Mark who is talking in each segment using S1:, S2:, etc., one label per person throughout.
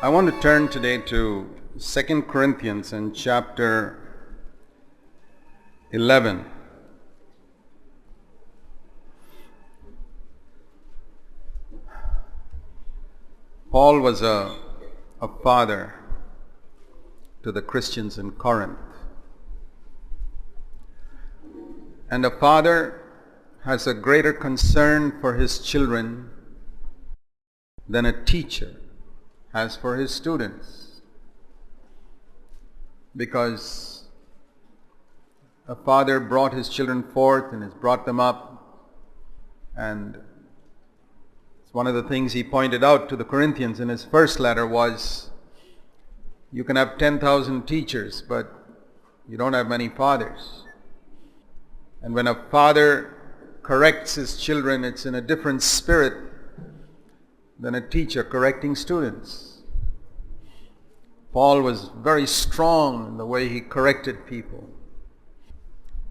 S1: I want to turn today to 2 Corinthians in chapter 11. Paul was a father to the Christians in Corinth. And a father has a greater concern for his children than a teacher has for his students. Because a father brought his children forth and has brought them up, and it's one of the things he pointed out to the Corinthians in his first letter was, you can have 10,000 teachers, but you don't have many fathers. And when a father corrects his children, it's in a different spirit than a teacher correcting students. Paul was very strong in the way he corrected people,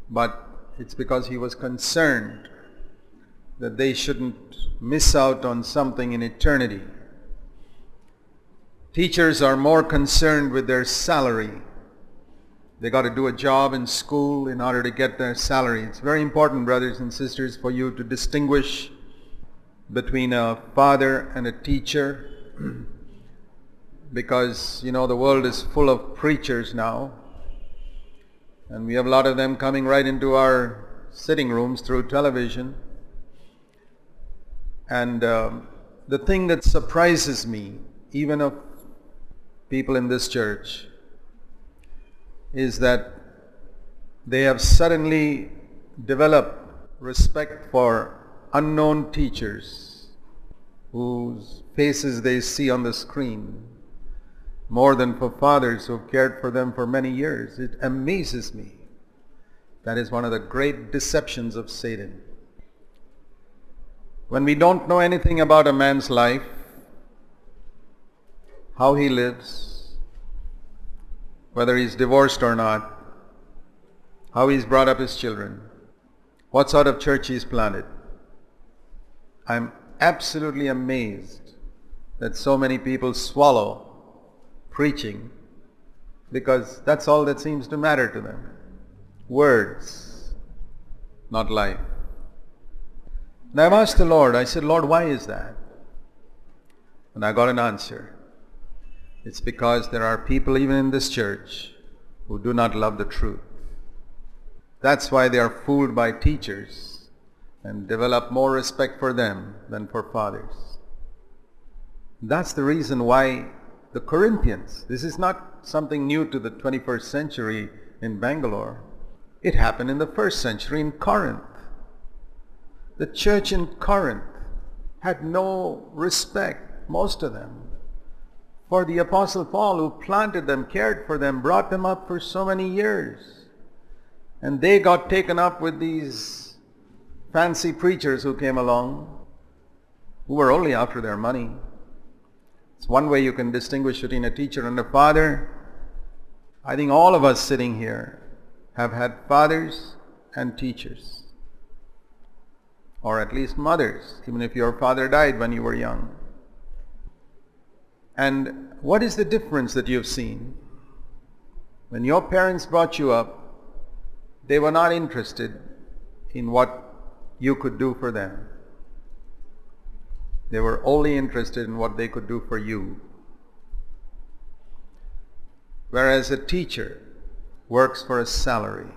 S1: but it's because he was concerned that they shouldn't miss out on something in eternity. Teachers are more concerned with their salary. They got to do a job in school in order to get their salary. It's very important, brothers and sisters, for you to distinguish between a father and a teacher, because the world is full of preachers now, and we have a lot of them coming right into our sitting rooms through television. And the thing that surprises me, even of people in this church, is that they have suddenly developed respect for unknown teachers whose faces they see on the screen more than for fathers who have cared for them for many years. It amazes me. That is one of the great deceptions of Satan. When we don't know anything about a man's life, how he lives, whether he's divorced or not, how he's brought up his children, what sort of church he's planted, I'm absolutely amazed that so many people swallow preaching because that's all that seems to matter to them. Words, not life. And I've asked the Lord, I said, Lord, why is that? And I got an answer. It's because there are people even in this church who do not love the truth. That's why they are fooled by teachers and develop more respect for them than for fathers. That's the reason why the Corinthians, this is not something new to the 21st century in Bangalore. It happened in the first century in Corinth. The church in Corinth had no respect, most of them, for the Apostle Paul, who planted them, cared for them, brought them up for so many years. And they got taken up with these fancy preachers who came along, who were only after their money. It's one way you can distinguish between a teacher and a father. I think all of us sitting here have had fathers and teachers, or at least mothers, even if your father died when you were young. And what is the difference that you've seen? When your parents brought you up, they were not interested in what you could do for them. They were only interested in what they could do for you. Whereas a teacher works for a salary.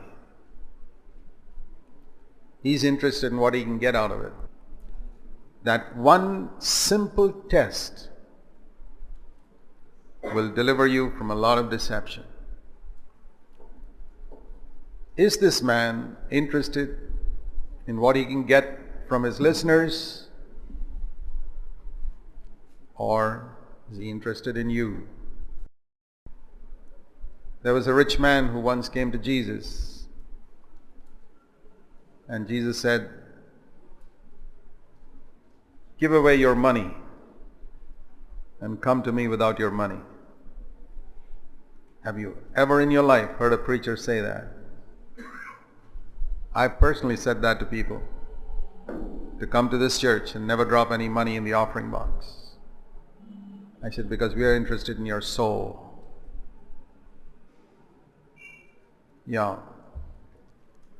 S1: He's interested in what he can get out of it. That one simple test will deliver you from a lot of deception. Is this man interested in what he can get from his listeners, or is he interested in you? There was a rich man who once came to Jesus, and Jesus said, "Give away your money and come to me without your money." Have you ever in your life heard a preacher say that? I've personally said that to people, to come to this church and never drop any money in the offering box. I said, because we are interested in your soul. Yeah.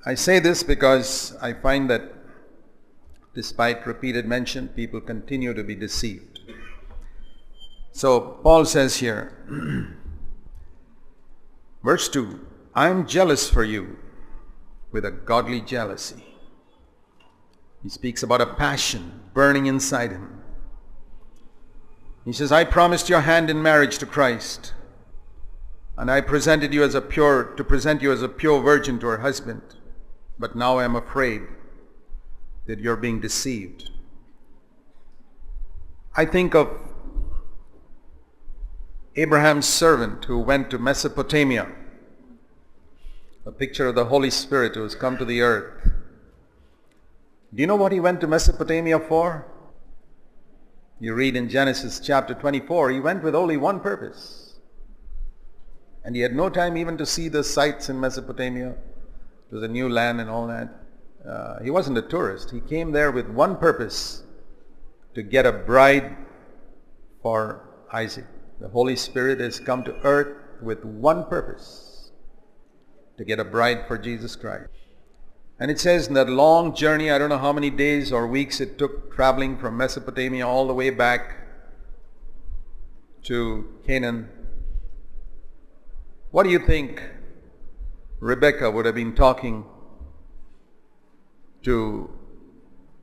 S1: I say this because I find that despite repeated mention, people continue to be deceived. So Paul says here, verse 2, I am jealous for you with a godly jealousy. He speaks about a passion burning inside him. He says, I promised your hand in marriage to Christ, and I presented you to present you as a pure virgin to her husband. But now I am afraid that you're being deceived. I think of Abraham's servant who went to Mesopotamia, a picture of the Holy Spirit who has come to the earth. Do you know what he went to Mesopotamia for? You read in Genesis chapter 24, he went with only one purpose. And he had no time even to see the sights in Mesopotamia. It was a new land and all that. He wasn't a tourist. He came there with one purpose, to get a bride for Isaac. The Holy Spirit has come to earth with one purpose, to get a bride for Jesus Christ. And it says in that long journey, I don't know how many days or weeks it took traveling from Mesopotamia all the way back to Canaan. What do you think Rebekah would have been talking to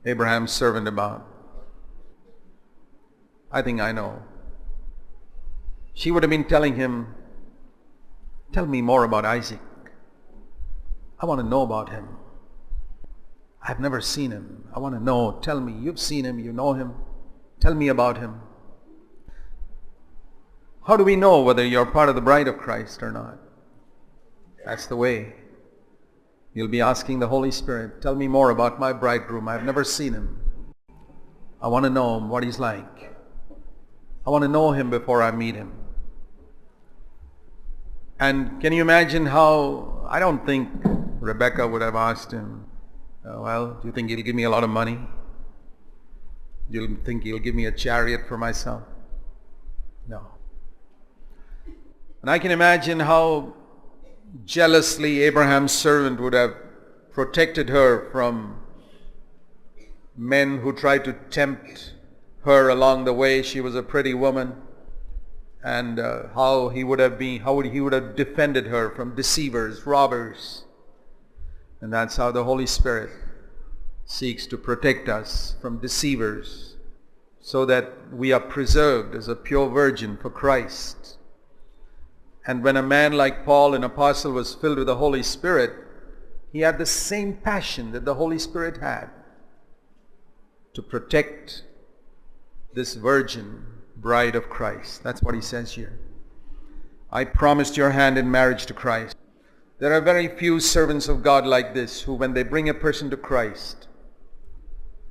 S1: Abraham's servant about? I think I know. She would have been telling him, tell me more about Isaac. I want to know about him. I've never seen him. I want to know. Tell me. You've seen him. You know him. Tell me about him. How do we know whether you're part of the bride of Christ or not? That's the way. You'll be asking the Holy Spirit, tell me more about my bridegroom. I've never seen him. I want to know what he's like. I want to know him before I meet him. And can you imagine how, I don't think Rebekah would have asked him, well, do you think he'll give me a lot of money? Do you think he'll give me a chariot for myself? No. And I can imagine how jealously Abraham's servant would have protected her from men who tried to tempt her along the way. She was a pretty woman. And how he would have defended her from deceivers, robbers. And that's how the Holy Spirit seeks to protect us from deceivers, so that we are preserved as a pure virgin for Christ. And when a man like Paul, an apostle, was filled with the Holy Spirit, he had the same passion that the Holy Spirit had to protect this virgin bride of Christ. That's what he says here. I promised your hand in marriage to Christ. There are very few servants of God like this, who when they bring a person to Christ,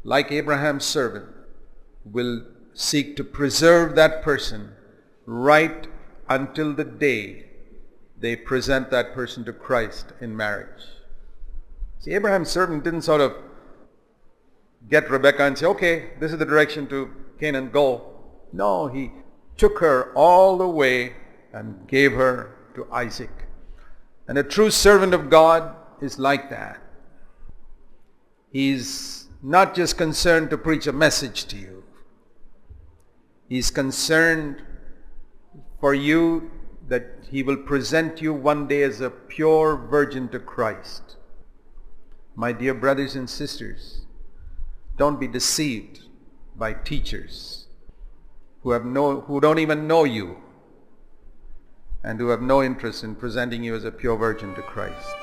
S1: like Abraham's servant, will seek to preserve that person right until the day they present that person to Christ in marriage. See, Abraham's servant didn't sort of get Rebekah and say, okay, this is the direction to Canaan, go. No, he took her all the way and gave her to Isaac. And a true servant of God is like that. He's not just concerned to preach a message to you. He's concerned for you that he will present you one day as a pure virgin to Christ. My dear brothers and sisters, don't be deceived by teachers who don't even know you and who have no interest in presenting you as a pure virgin to Christ.